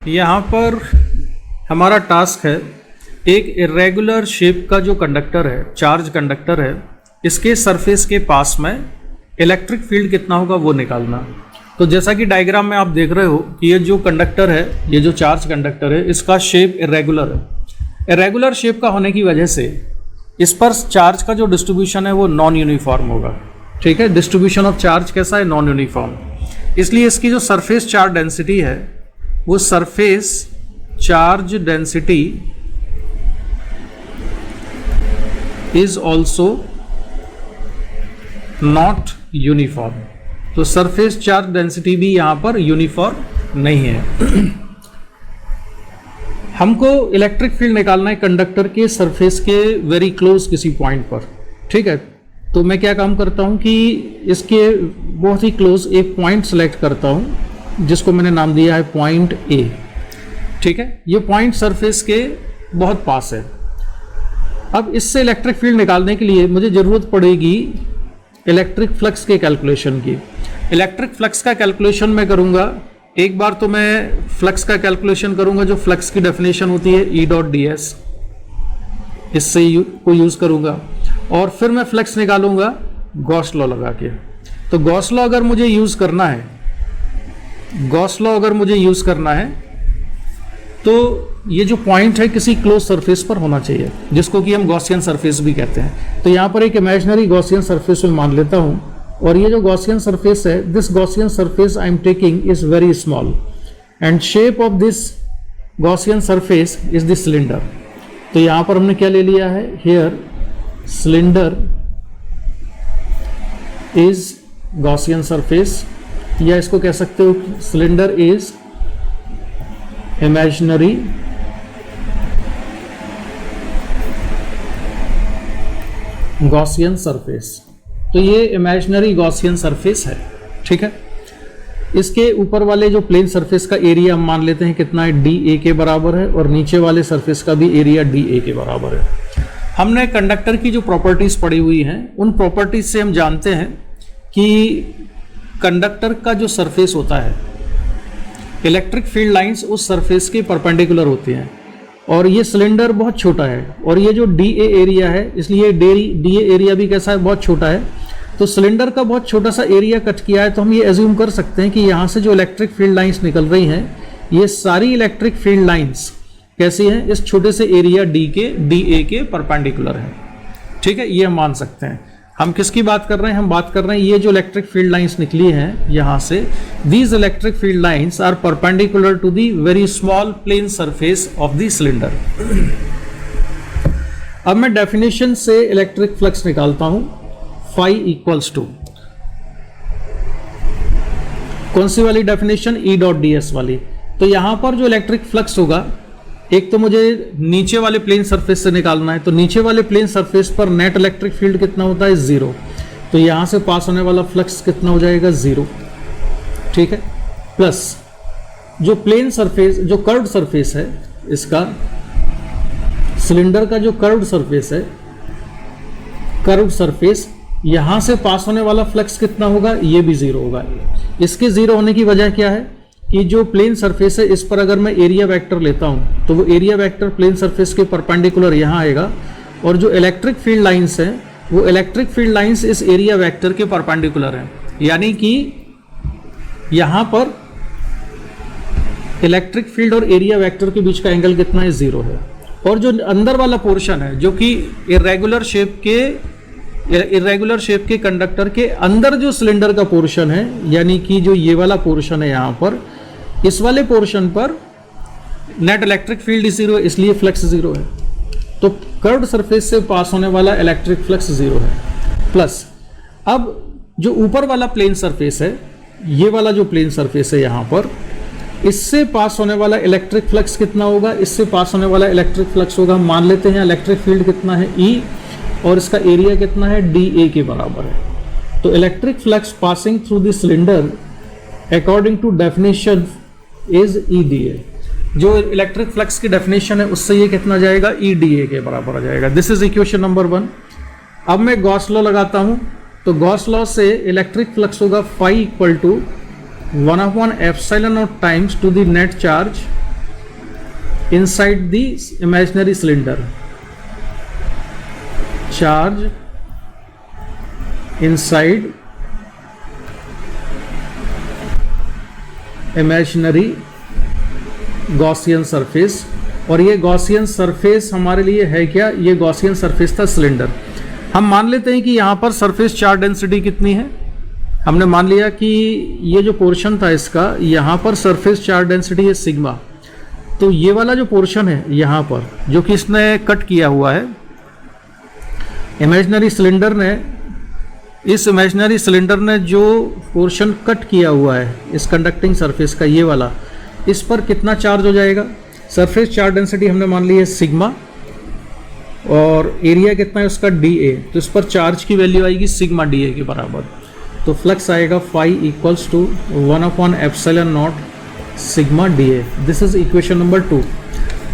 यहाँ पर हमारा टास्क है एक इरेगुलर शेप का जो कंडक्टर है, चार्ज कंडक्टर है, इसके सरफेस के पास में इलेक्ट्रिक फील्ड कितना होगा वो निकालना। तो जैसा कि डायग्राम में आप देख रहे हो कि ये जो कंडक्टर है, ये जो चार्ज कंडक्टर है, इसका शेप इरेगुलर है। इरेगुलर शेप का होने की वजह से इस पर चार्ज का जो डिस्ट्रीब्यूशन है वो नॉन यूनिफॉर्म होगा। ठीक है, डिस्ट्रीब्यूशन ऑफ चार्ज कैसा है? Non uniform. इसलिए इसकी जो सरफेस चार्ज डेंसिटी है वो surface charge density is also not uniform. तो सरफेस चार्ज डेंसिटी भी यहां पर यूनिफॉर्म नहीं है। हमको इलेक्ट्रिक फील्ड निकालना है कंडक्टर के सरफेस के वेरी क्लोज किसी पॉइंट पर। ठीक है, तो मैं क्या काम करता हूं कि इसके बहुत ही क्लोज एक पॉइंट सेलेक्ट करता हूं जिसको मैंने नाम दिया है पॉइंट ए। ठीक है, ये पॉइंट सरफेस के बहुत पास है। अब इससे इलेक्ट्रिक फील्ड निकालने के लिए मुझे ज़रूरत पड़ेगी इलेक्ट्रिक फ्लक्स के कैलकुलेशन की। इलेक्ट्रिक फ्लक्स का कैलकुलेशन मैं करूंगा। एक बार तो मैं फ्लक्स का कैलकुलेशन करूंगा जो फ्लक्स की डेफिनेशन होती है E.ds, इससे को यूज़ करूंगा और फिर मैं फ्लक्स निकालूंगा गॉस लॉ लगा के। तो गॉस लॉ अगर मुझे यूज़ करना है, तो ये जो पॉइंट है किसी क्लोज सरफेस पर होना चाहिए, जिसको कि हम गॉसियन सरफेस भी कहते हैं। तो यहाँ पर एक इमेजिनरी गॉसियन सरफेस में मान लेता हूँ, और ये जो गॉसियन सरफेस है, this Gaussian surface I am taking is very small and shape of this Gaussian surface is the cylinder. तो यहाँ पर हमने क्या ले लिया है? Here cylinder is Gaussian surface, या इसको कह सकते हो cylinder is imaginary Gaussian surface. तो ये इमेजिनरी गॉसियन सरफेस है। ठीक है, इसके ऊपर वाले जो प्लेन सरफेस का एरिया हम मान लेते हैं कितना है? DA के बराबर है, और नीचे वाले सरफेस का भी एरिया DA के बराबर है। हमने कंडक्टर की जो प्रॉपर्टीज पढ़ी हुई हैं, उन प्रॉपर्टीज से हम जानते हैं कि कंडक्टर का जो सरफेस होता है, इलेक्ट्रिक फील्ड लाइंस उस सरफेस के परपेंडिकुलर होती हैं, और ये सिलेंडर बहुत छोटा है, और ये जो DA एरिया है, इसलिए DA एरिया भी कैसा है? बहुत छोटा है। तो सिलेंडर का बहुत छोटा सा एरिया कट किया है, तो हम ये एज्यूम कर सकते हैं कि यहाँ से जो इलेक्ट्रिक फील्ड लाइंस निकल रही हैं, ये सारी इलेक्ट्रिक फील्ड लाइंस कैसी हैं? इस छोटे से एरिया DA के परपेंडिकुलर है। ठीक है, ये हम मान सकते हैं। हम किसकी बात कर रहे हैं? हम बात कर रहे हैं ये जो इलेक्ट्रिक फील्ड लाइंस निकली हैं यहाँ से, these electric field lines are perpendicular to the very small plane surface of the cylinder. अब मैं डेफिनेशन से इलेक्ट्रिक फ्लक्स निकालता हूं, phi इक्वल्स टू कौन सी वाली डेफिनेशन? E.ds वाली। तो यहां पर जो इलेक्ट्रिक फ्लक्स होगा, एक तो मुझे नीचे वाले प्लेन सरफेस से निकालना है, तो नीचे वाले प्लेन सरफेस पर नेट इलेक्ट्रिक फील्ड कितना होता है? 0। तो यहां से पास होने वाला फ्लक्स कितना हो जाएगा? 0। ठीक है, प्लस जो प्लेन सरफेस, जो कर्व्ड सरफेस है, इसका सिलेंडर का जो कर्व्ड सरफेस है, कर्व्ड सरफेस, यहां से पास होने वाला फ्लक्स कितना होगा? ये भी 0 होगा। इसके 0 होने की वजह क्या है कि जो प्लेन सरफेस है, इस पर अगर मैं एरिया वेक्टर लेता हूं, तो वो एरिया वेक्टर प्लेन सरफेस के परपेंडिकुलर यहां आएगा, और जो इलेक्ट्रिक फील्ड लाइंस है, वो इलेक्ट्रिक फील्ड लाइंस इस एरिया वेक्टर के परपेंडिकुलर है। यानी कि यहां पर इलेक्ट्रिक फील्ड और एरिया वेक्टर के बीच का एंगल कितना है? 0 है। और जो अंदर वाला पोर्शन है, जो कि इरेगुलर शेप के कंडक्टर के अंदर जो सिलेंडर का पोर्शन है, यानी कि जो ये वाला पोर्शन है यहाँ पर, इस वाले पोर्शन पर नेट इलेक्ट्रिक फील्ड 0 है, इसलिए फ्लक्स 0 है। तो कर्व्ड सरफेस से पास होने वाला इलेक्ट्रिक फ्लक्स 0 है। प्लस अब जो ऊपर वाला प्लेन सरफेस है, ये वाला जो प्लेन सरफेस है यहाँ पर, इससे पास होने वाला इलेक्ट्रिक फ्लक्स कितना होगा? इससे पास होने वाला इलेक्ट्रिक फ्लक्स होगा, मान लेते हैं इलेक्ट्रिक फील्ड कितना है? E, और इसका एरिया कितना है? DA के बराबर है। तो electric flux passing through the cylinder according to definition is EDA। जो इलेक्ट्रिक फ्लक्स की डेफिनेशन है, उससे ये कितना जाएगा? EDA के बराबर आ जाएगा। This is equation number 1। अब मैं गॉस लॉ लगाता हूं, तो गॉस लॉ से इलेक्ट्रिक फ्लक्स होगा phi equal to 1/epsilon naught times to the net charge inside the imaginary cylinder, charge inside imaginary Gaussian surface। और ये गॉसियन सरफेस हमारे लिए है क्या? ये गॉसियन सरफेस था सिलेंडर। हम मान लेते हैं कि यहाँ पर सरफेस चार्ज डेंसिटी कितनी है। हमने मान लिया कि ये जो पोर्शन था इसका, यहाँ पर सरफेस चार्ज डेंसिटी है सिग्मा। तो ये वाला जो पोर्शन है यहाँ पर, जो कि इसने कट किया हुआ है, इमेजिनरी सिलेंडर ने, इस इमेजिनरी सिलेंडर ने जो पोर्शन कट किया हुआ है इस कंडक्टिंग सरफेस का, ये वाला, इस पर कितना चार्ज हो जाएगा? सरफेस चार्ज डेंसिटी हमने मान ली है सिग्मा, और एरिया कितना है उसका डी ए। तो इस पर चार्ज की वैल्यू आएगी सिग्मा डी ए के बराबर। तो फ्लक्स आएगा phi equals to 1/ε0 sigma D A. This is equation number 2।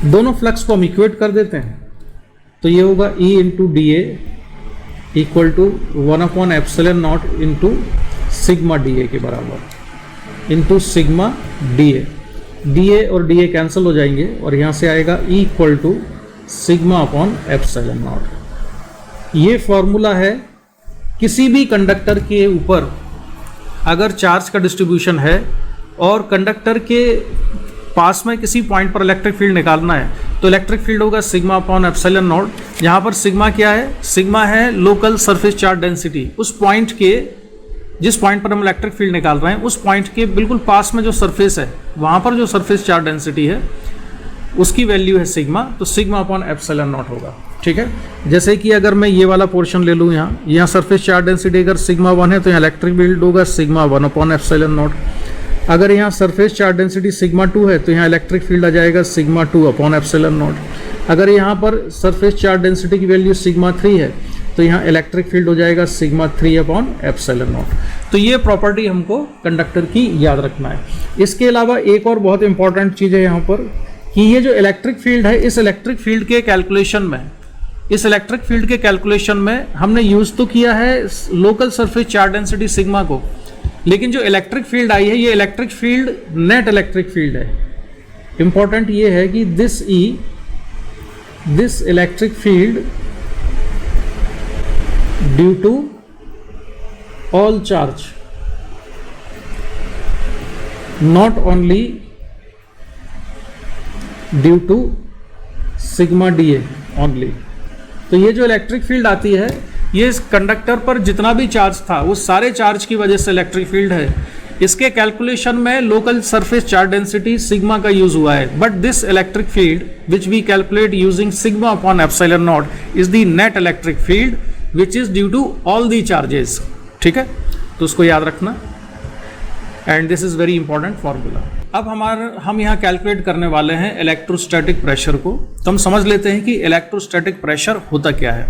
दोनों फ्लक्स को हम इक्वेट कर देते हैं, तो ये होगा E into D A equal to 1/ε0 into sigma D A के बराबर, into sigma D A. D A और डी ए कैंसिल हो जाएंगे और यहाँ से आएगा E equal to sigma upon ε0। ये फॉर्मूला है किसी भी कंडक्टर के ऊपर अगर चार्ज का डिस्ट्रीब्यूशन है और कंडक्टर के पास में किसी पॉइंट पर इलेक्ट्रिक फील्ड निकालना है, तो इलेक्ट्रिक फील्ड होगा सिग्मा अपॉन ε0। यहाँ पर सिग्मा क्या है? सिग्मा है लोकल सरफेस चार्ज डेंसिटी। उस पॉइंट के, जिस पॉइंट पर हम इलेक्ट्रिक फील्ड निकाल रहे हैं, उस पॉइंट के बिल्कुल पास में जो सरफेस है, वहाँ पर जो सरफेस चार्ज डेंसिटी है उसकी वैल्यू है सिग्मा। तो सिग्मा अपॉन ε0 होगा। ठीक है, जैसे कि अगर मैं ये वाला पोर्शन ले लूँ, यहाँ सरफेस चार्ज डेंसिटी अगर सिग्मा 1 है तो यहाँ इलेक्ट्रिक फील्ड होगा सिग्मा 1 अपॉन ε0। अगर यहाँ सरफेस चार्ज डेंसिटी सिग्मा 2 है तो यहाँ इलेक्ट्रिक फील्ड आ जाएगा सिग्मा 2 अपॉन ε0। अगर यहाँ पर सरफेस चार्ज डेंसिटी की वैल्यू सिग्मा 3 है तो यहाँ इलेक्ट्रिक फील्ड हो जाएगा सिग्मा 3 अपॉन ε0। तो ये प्रॉपर्टी हमको कंडक्टर की याद रखना है। इसके अलावा एक और बहुत इंपॉर्टेंट चीज़ है यहाँ पर कि ये जो इलेक्ट्रिक फील्ड है, इस इलेक्ट्रिक फील्ड के कैलकुलेशन में हमने यूज़ तो किया है local surface charge density sigma को, लेकिन जो इलेक्ट्रिक फील्ड आई है, ये electric field net electric field है। इंपॉर्टेंट ये है कि this electric field due to all charge, not only due to sigma D A only. तो ये जो इलेक्ट्रिक फील्ड आती है, ये इस कंडक्टर पर जितना भी चार्ज था वो सारे चार्ज की वजह से इलेक्ट्रिक फील्ड है। इसके कैलकुलेशन में local surface charge density sigma का यूज हुआ है, but this electric field which we calculate using sigma upon ε0 is the net electric field which is due to all the charges. ठीक है, तो उसको याद रखना, and this is very important formula. अब हम यहाँ कैलकुलेट करने वाले हैं इलेक्ट्रोस्टैटिक प्रेशर को। तो हम समझ लेते हैं कि इलेक्ट्रोस्टैटिक प्रेशर होता क्या है।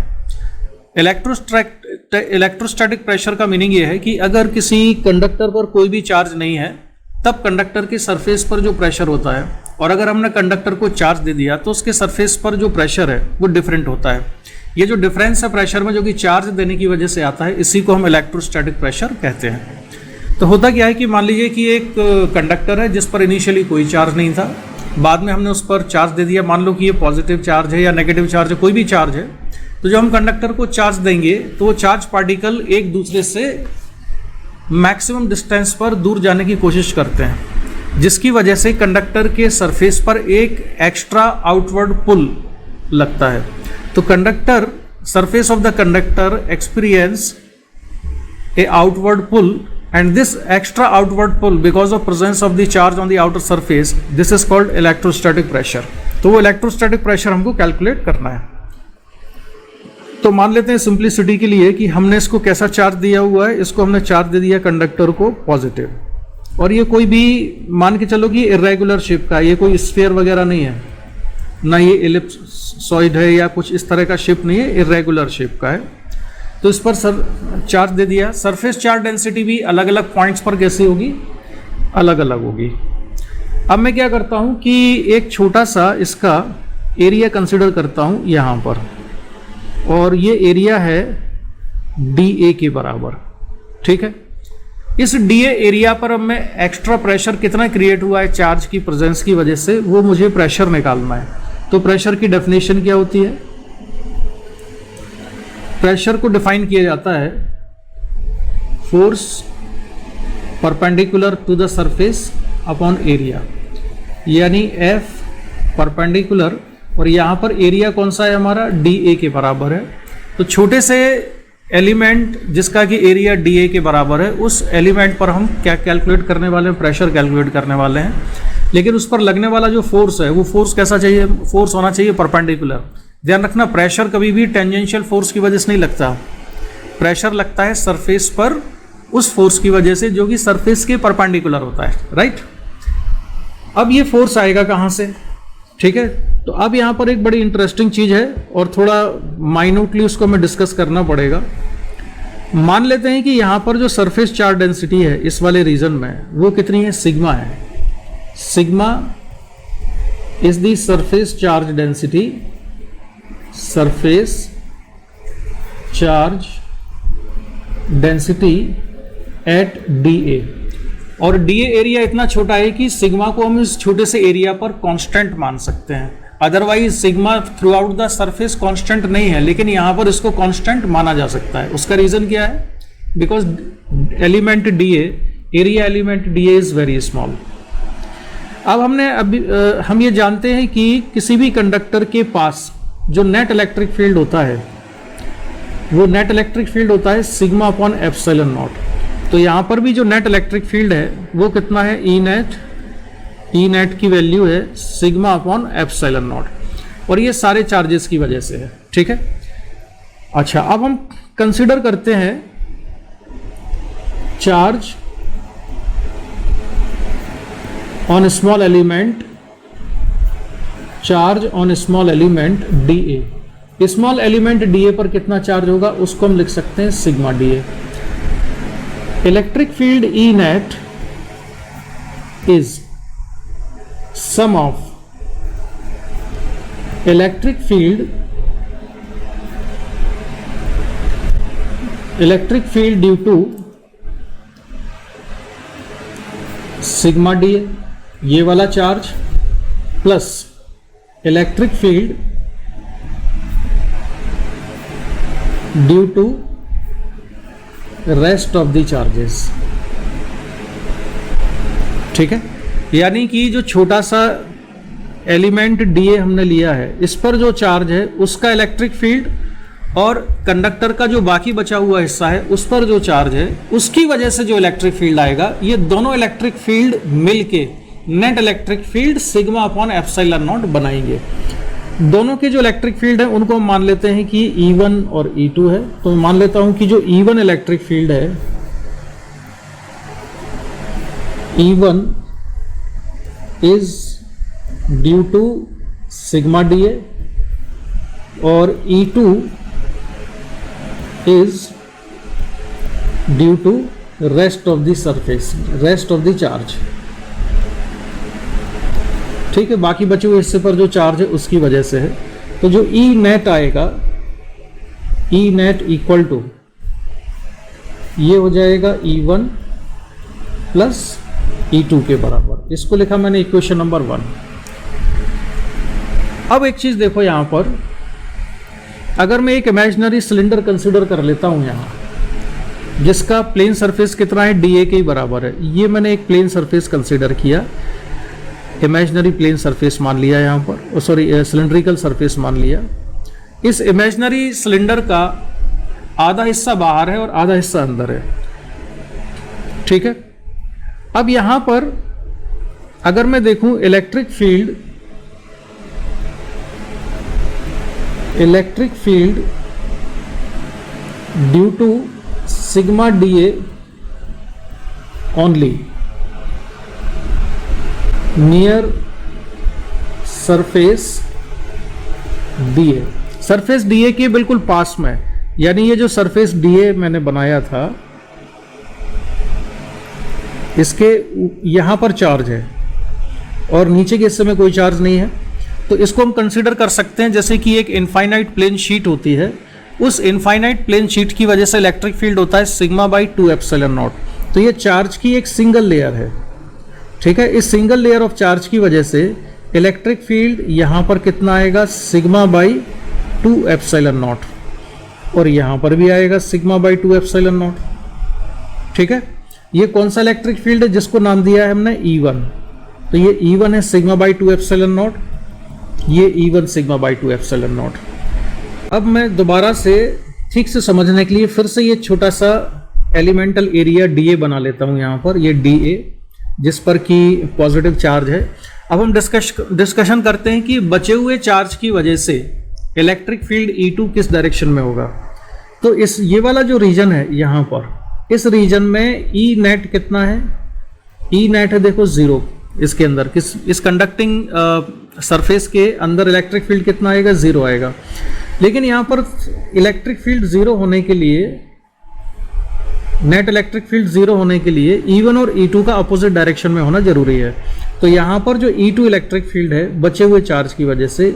इलेक्ट्रोस्टैटिक प्रेशर का मीनिंग ये है कि अगर किसी कंडक्टर पर कोई भी चार्ज नहीं है, तब कंडक्टर के सरफेस पर जो प्रेशर होता है, और अगर हमने कंडक्टर को चार्ज दे दिया तो उसके सरफेस पर जो प्रेशर है वो डिफरेंट होता है। ये जो डिफरेंस है प्रेशर में, जो कि चार्ज देने की वजह से आता है, इसी को हम इलेक्ट्रोस्टैटिक प्रेशर कहते हैं। तो होता क्या है कि मान लीजिए कि एक कंडक्टर है जिस पर इनिशियली कोई चार्ज नहीं था, बाद में हमने उस पर चार्ज दे दिया। मान लो कि ये पॉजिटिव चार्ज है या नेगेटिव चार्ज है, कोई भी चार्ज है। तो जब हम कंडक्टर को चार्ज देंगे तो वो चार्ज पार्टिकल एक दूसरे से मैक्सिमम डिस्टेंस पर दूर जाने की कोशिश करते हैं, जिसकी वजह से कंडक्टर के सरफेस पर एक एक्स्ट्रा आउटवर्ड पुल लगता है। तो conductor, surface of the conductor experience a outward pull, and this extra outward pull because of presence of the charge on the outer surface, this is called electrostatic pressure। तो वो electrostatic pressure हमको calculate करना है। तो मान लेते हैं simplicity के लिए कि हमने इसको कैसा चार्ज दिया हुआ है। इसको हमने चार्ज दे दिया कंडक्टर को पॉजिटिव, और ये कोई भी मान के चलो कि इरेगुलर शेप का, ये कोई स्फीयर वगैरह नहीं है, ना ये एलिप्सॉइड है या कुछ इस तरह का शेप नहीं है, इरेगुलर शेप का है। तो इस पर चार्ज दे दिया। सरफेस चार्ज डेंसिटी भी अलग अलग पॉइंट्स पर कैसी होगी? अलग अलग होगी। अब मैं क्या करता हूँ कि एक छोटा सा इसका एरिया कंसिडर करता हूँ यहाँ पर, और ये एरिया है DA के बराबर। ठीक है, इस डीए एरिया पर अब मैं एक्स्ट्रा प्रेशर कितना क्रिएट हुआ है चार्ज की प्रेजेंस की वजह से, वो मुझे प्रेशर निकालना है। तो प्रेशर की डेफिनेशन क्या होती है? प्रेशर को डिफाइन किया जाता है force perpendicular to the surface upon area, यानी एफ परपेंडिकुलर, और यहाँ पर एरिया कौन सा है हमारा? डी ए के बराबर है। तो छोटे से एलिमेंट जिसका कि एरिया डी ए के बराबर है, उस एलिमेंट पर हम क्या कैलकुलेट करने वाले हैं? प्रेशर कैलकुलेट करने वाले हैं। लेकिन उस पर लगने वाला जो फोर्स है वो फोर्स कैसा चाहिए? फोर्स होना चाहिए परपेंडिकुलर। ध्यान रखना, प्रेशर कभी भी टेंजेंशियल फोर्स की वजह से नहीं लगता। प्रेशर लगता है सरफेस पर उस फोर्स की वजह से जो कि सरफेस के परपेंडिकुलर होता है, राइट। अब ये फोर्स आएगा कहाँ से? ठीक है, तो अब यहाँ पर एक बड़ी इंटरेस्टिंग चीज है और थोड़ा माइन्यूटली उसको हमें डिस्कस करना पड़ेगा। मान लेते हैं कि यहाँ पर जो सरफेस चार्ज डेंसिटी है इस वाले रीजन में, वो कितनी है? सिग्मा है। Sigma is the surface charge density, surface charge density at D A, और डी एरिया इतना छोटा है कि सिग्मा को हम इस छोटे से एरिया पर कांस्टेंट मान सकते हैं। Otherwise sigma through out the surface constant नहीं है, लेकिन यहाँ पर इसको कांस्टेंट माना जा सकता है। उसका रीजन क्या है? Because element D area element D is very small. अब हम ये जानते हैं कि किसी भी कंडक्टर के पास जो नेट इलेक्ट्रिक फील्ड होता है, वो नेट इलेक्ट्रिक फील्ड होता है सिग्मा अपॉन एप्सिलॉन नॉट। तो यहाँ पर भी जो नेट इलेक्ट्रिक फील्ड है वो कितना है? ई नेट की वैल्यू है सिग्मा अपॉन एप्सिलॉन नॉट, और ये सारे चार्जेस की वजह से है। ठीक है, अच्छा, अब हम कंसिडर करते हैं charge on small element, charge on small element D A. Small element D A पर कितना चार्ज होगा उसको हम लिख सकते हैं sigma D A. Electric field E net is sum of electric field due to sigma D A, ये वाला charge, plus electric field due to rest of the charges. ठीक है, यानी कि जो छोटा सा एलिमेंट डी ए हमने लिया है, इस पर जो चार्ज है उसका इलेक्ट्रिक फील्ड, और कंडक्टर का जो बाकी बचा हुआ हिस्सा है उस पर जो चार्ज है उसकी वजह से जो इलेक्ट्रिक फील्ड आएगा, ये दोनों इलेक्ट्रिक फील्ड मिलके net electric field sigma upon epsilon not बनाएंगे। दोनों के जो इलेक्ट्रिक फील्ड है उनको हम मान लेते हैं कि E1 और E2 है। तो मैं मान लेता हूं कि जो E1 इलेक्ट्रिक फील्ड है, E1 is due to sigma D A, और E2 is due to rest of the surface, rest of the charge. ठीक है, बाकी बचे हुए हिस्से पर जो चार्ज है उसकी वजह से है। तो जो ई नेट आएगा, ई नेट इक्वल टू ये हो जाएगा E1 प्लस E2 के बराबर। इसको लिखा मैंने इक्वेशन नंबर 1। अब एक चीज देखो, यहां पर अगर मैं एक इमेजिनरी सिलेंडर कंसिडर कर लेता हूं यहां, जिसका प्लेन सरफेस कितना है? डी ए के ही बराबर है। ये मैंने एक प्लेन सरफेस कंसिडर किया, इमेजिनरी प्लेन सरफेस मान लिया यहाँ पर, सॉरी सिलेंड्रिकल सरफेस मान लिया। इस इमेजिनरी सिलेंडर का आधा हिस्सा बाहर है और आधा हिस्सा अंदर है। ठीक है, अब यहाँ पर अगर मैं देखूं electric field due to sigma D A only near surface D A, surface D A के बिल्कुल पास में, यानी ये जो सरफेस डी ए मैंने बनाया था इसके यहां पर चार्ज है और नीचे के हिस्से में कोई चार्ज नहीं है। तो इसको हम कंसीडर कर सकते हैं जैसे कि एक इनफाइनाइट प्लेन शीट होती है, उस इनफाइनाइट प्लेन शीट की वजह से इलेक्ट्रिक फील्ड होता है सिग्मा बाई 2 एप्सिलॉन नॉट। तो ये चार्ज की एक सिंगल लेयर है, ठीक है। इस सिंगल लेयर ऑफ चार्ज की वजह से इलेक्ट्रिक फील्ड यहाँ पर कितना आएगा, सिग्मा बाई 2 एप्सिलॉन नॉट, और यहाँ पर भी आएगा सिग्मा बाई 2 एप्सिलॉन नॉट, ठीक है। ये कौन सा इलेक्ट्रिक फील्ड है जिसको नाम दिया है हमने E1, तो ये E1 है सिग्मा बाई 2 एप्सिलॉन नॉट, ये E1 sigma by 2 epsilon not. अब मैं दोबारा से ठीक से समझने के लिए फिर से ये छोटा सा एलिमेंटल एरिया dA बना लेता हूँ यहाँ पर, ये dA जिस पर कि पॉजिटिव चार्ज है। अब हम डिस्कशन करते हैं कि बचे हुए चार्ज की वजह से इलेक्ट्रिक फील्ड E2 किस डायरेक्शन में होगा। तो ये वाला जो रीजन है यहाँ पर, इस रीजन में E नेट कितना है, E नेट है देखो 0, इसके अंदर इस कंडक्टिंग सरफेस के अंदर इलेक्ट्रिक फील्ड कितना आएगा, 0 आएगा। लेकिन यहाँ पर इलेक्ट्रिक फील्ड 0 होने के लिए, नेट इलेक्ट्रिक फील्ड 0 होने के लिए E1 और E2 का अपोजिट डायरेक्शन में होना जरूरी है। तो यहाँ पर जो E2 इलेक्ट्रिक फील्ड है बचे हुए चार्ज की वजह से,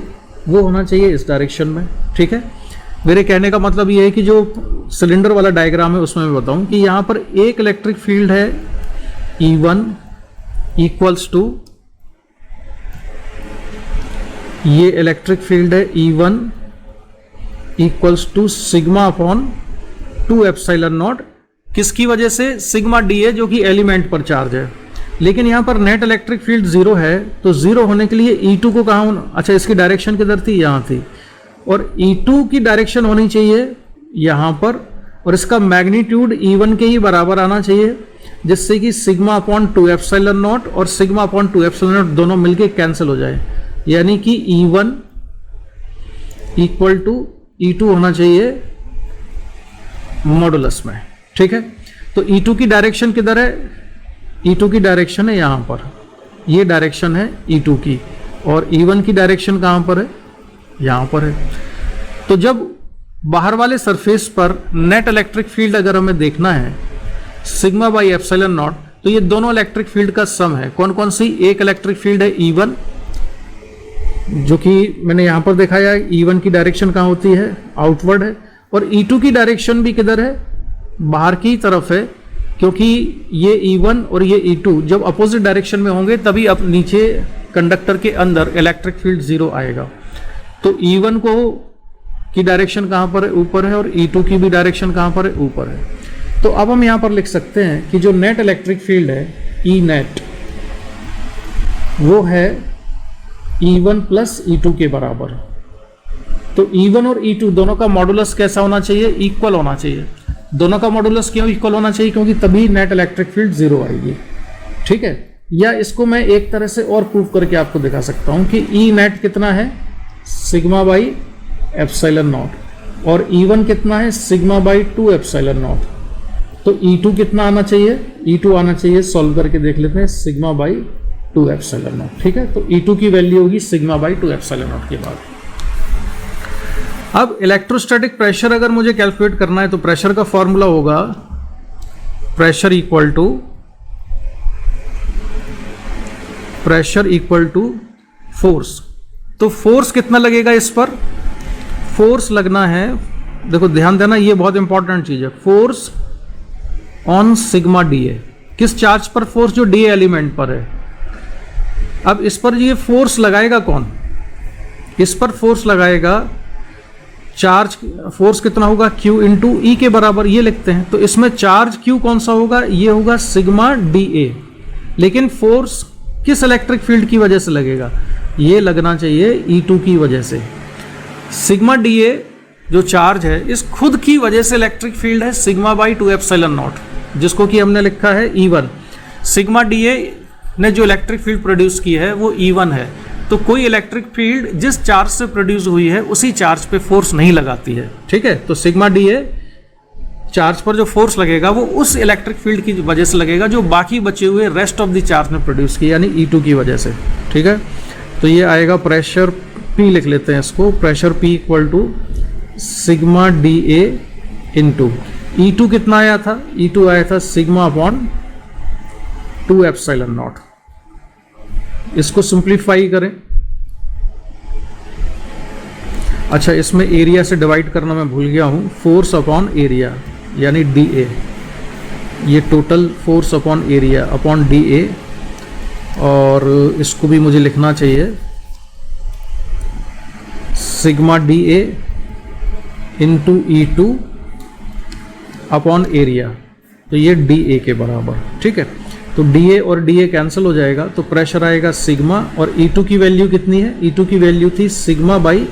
वो होना चाहिए इस डायरेक्शन में, ठीक है। मेरे कहने का मतलब ये है कि जो सिलेंडर वाला डायग्राम है उसमें मैं बताऊं कि यहाँ पर एक इलेक्ट्रिक फील्ड है E1 इक्वल्स टू, ये इलेक्ट्रिक फील्ड है E1 equals to sigma upon 2 epsilon naught, किसकी वजह से, सिग्मा dA जो कि एलिमेंट पर चार्ज है। लेकिन यहाँ पर नेट इलेक्ट्रिक फील्ड 0 है, तो 0 होने के लिए E2 को कहाँ, अच्छा इसकी डायरेक्शन किधर थी, यहाँ थी, और E2 की डायरेक्शन होनी चाहिए यहाँ पर, और इसका मैग्नीट्यूड E1 के ही बराबर आना चाहिए, जिससे कि सिग्मा अपॉन 2 एप्सिलॉन नॉट और सिग्मा अपॉन 2 एप्सिलॉन नॉट दोनों मिलके कैंसिल हो जाए, यानी कि E1 इक्वल टू E2 होना चाहिए मॉडुलस में, ठीक है। तो E2 की डायरेक्शन किधर है, E2 की डायरेक्शन है यहाँ पर, ये डायरेक्शन है E2 की, और E1 की डायरेक्शन कहाँ पर है, यहाँ पर है। तो जब बाहर वाले सरफेस पर नेट इलेक्ट्रिक फील्ड अगर हमें देखना है सिग्मा बाई एप्सिलॉन नॉट, तो ये दोनों इलेक्ट्रिक फील्ड का सम है। कौन कौन सी, एक इलेक्ट्रिक फील्ड है E1 जो कि मैंने यहाँ पर दिखाया है, E1 की डायरेक्शन कहाँ होती है, आउटवर्ड है, और E2 की डायरेक्शन भी किधर है, बाहर की तरफ है, क्योंकि ये E1 और ये E2 जब अपोजिट डायरेक्शन में होंगे तभी अब नीचे कंडक्टर के अंदर इलेक्ट्रिक फील्ड 0 आएगा। तो E1 को की डायरेक्शन कहाँ पर है, ऊपर है, और E2 की भी डायरेक्शन कहाँ पर है, ऊपर है। तो अब हम यहाँ पर लिख सकते हैं कि जो नेट इलेक्ट्रिक फील्ड है E नेट, वो है E1 प्लस E2 के बराबर। तो E1 और E2 दोनों का मॉडुलस कैसा होना चाहिए, इक्वल होना चाहिए। दोनों का मॉडुलस क्यों इक्वल होना चाहिए, क्योंकि तभी नेट इलेक्ट्रिक फील्ड 0 आएगी, ठीक है। या इसको मैं एक तरह से और प्रूव करके आपको दिखा सकता हूं कि E नेट कितना है, सिग्मा बाई एप्सिलॉन नॉट, और E1 कितना है, सिग्मा बाई 2 एप्सिलॉन नॉट। तो E2 कितना आना चाहिए, E2 आना चाहिए, सॉल्व करके देख लेते हैं, सिग्मा बाई 2 एप्सिलॉन नॉट, ठीक है। तो E2 की वैल्यू होगी सिग्मा बाई 2 एप्सिलॉन नॉट के बाद। अब इलेक्ट्रोस्टैटिक प्रेशर अगर मुझे कैलकुलेट करना है तो प्रेशर का फॉर्मूला होगा प्रेशर इक्वल टू फोर्स। तो फोर्स कितना लगेगा इस पर, फोर्स लगना है, देखो ध्यान देना ये बहुत इंपॉर्टेंट चीज है, फोर्स ऑन सिग्मा dA, किस चार्ज पर फोर्स, जो dA एलिमेंट पर है। अब इस पर ये फोर्स लगाएगा कौन, इस पर फोर्स लगाएगा चार्ज, फोर्स कितना होगा, Q इंटू E के बराबर, ये लिखते हैं। तो इसमें चार्ज Q कौन सा होगा, ये होगा सिग्मा dA, लेकिन फोर्स किस इलेक्ट्रिक फील्ड की वजह से लगेगा, ये लगना चाहिए E2 की वजह से। सिग्मा dA जो चार्ज है, इस खुद की वजह से इलेक्ट्रिक फील्ड है सिग्मा बाई 2 एप्सिलॉन नॉट, जिसको कि हमने लिखा है E1। सिग्मा dA ने जो इलेक्ट्रिक फील्ड प्रोड्यूस की है वो E1 है। तो कोई इलेक्ट्रिक फील्ड जिस चार्ज से प्रोड्यूस हुई है उसी चार्ज पे फोर्स नहीं लगाती है, ठीक है। तो सिग्मा dA चार्ज पर जो फोर्स लगेगा वो उस इलेक्ट्रिक फील्ड की वजह से लगेगा जो बाकी बचे हुए रेस्ट ऑफ द चार्ज ने प्रोड्यूस की, यानी E2 की वजह से, ठीक है। तो ये आएगा प्रेशर P, लिख लेते हैं इसको, pressure P equal to sigma dA into E2 कितना आया था, E2 आया था सिग्मा अपॉन 2 एप्सिलॉन नॉट। इसको सिंप्लीफाई करें, अच्छा इसमें एरिया से डिवाइड करना मैं भूल गया हूं, फोर्स अपॉन एरिया यानी dA, ये total force upon area upon D A, और इसको भी मुझे लिखना चाहिए सिग्मा डी ए इंटू E2 अपॉन एरिया, तो ये डी ए के बराबर। ठीक है, तो डी ए और डी ए कैंसिल हो जाएगा, तो प्रेशर आएगा सिग्मा, और E2 की वैल्यू कितनी है? E2 की वैल्यू थी सिग्मा बाई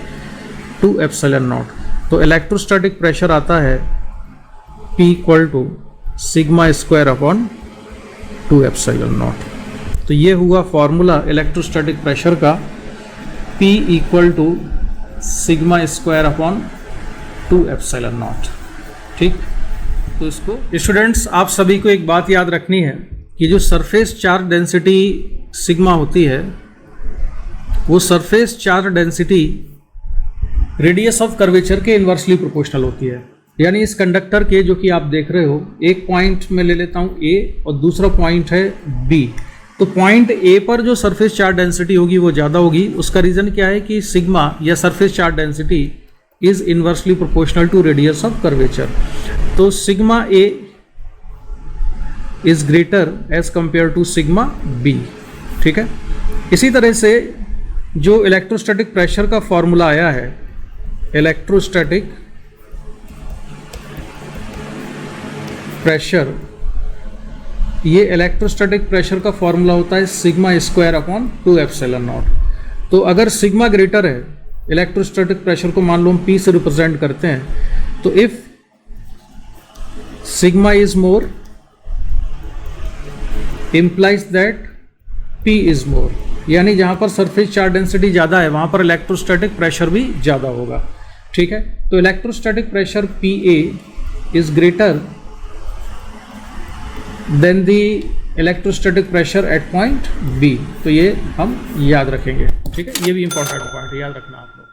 2 एप्सिलॉन नॉट। तो इलेक्ट्रोस्टैटिक प्रेशर आता है P equal to sigma square upon 2 epsilon naught. तो ये हुआ फॉर्मूला इलेक्ट्रोस्टैटिक प्रेशर का, P equal to sigma square upon 2 epsilon naught. ठीक, तो इसको स्टूडेंट्स आप सभी को एक बात याद रखनी है कि जो सरफेस चार्ज डेंसिटी सिग्मा होती है, वो surface charge density radius of curvature के इन्वर्सली प्रोपोर्शनल होती है। यानी इस कंडक्टर के जो कि आप देख रहे हो, एक पॉइंट में ले लेता हूँ A और दूसरा पॉइंट है B, तो पॉइंट A पर जो सरफेस चार्ज डेंसिटी होगी वो ज़्यादा होगी। उसका रीज़न क्या है कि सिग्मा या surface charge density is inversely proportional to radius of curvature. तो sigma A is greater as compare to sigma B। ठीक है, इसी तरह से जो इलेक्ट्रोस्टैटिक प्रेशर का फॉर्मूला आया है, इलेक्ट्रोस्टैटिक प्रेशर, ये इलेक्ट्रोस्टैटिक प्रेशर का फॉर्मूला होता है sigma square upon 2 epsilon naught. तो अगर सिग्मा ग्रेटर है, इलेक्ट्रोस्टैटिक प्रेशर को मान लो हम P से रिप्रेजेंट करते हैं, तो if sigma is more implies that P is more, यानी जहां पर सरफेस चार्ज डेंसिटी ज़्यादा है वहां पर इलेक्ट्रोस्टैटिक प्रेशर भी ज़्यादा होगा। ठीक है, तो electrostatic pressure PA is greater than the electrostatic pressure at point B। तो ये हम याद रखेंगे। ठीक है, ये भी इंपॉर्टेंट पॉइंट याद रखना आप लोग।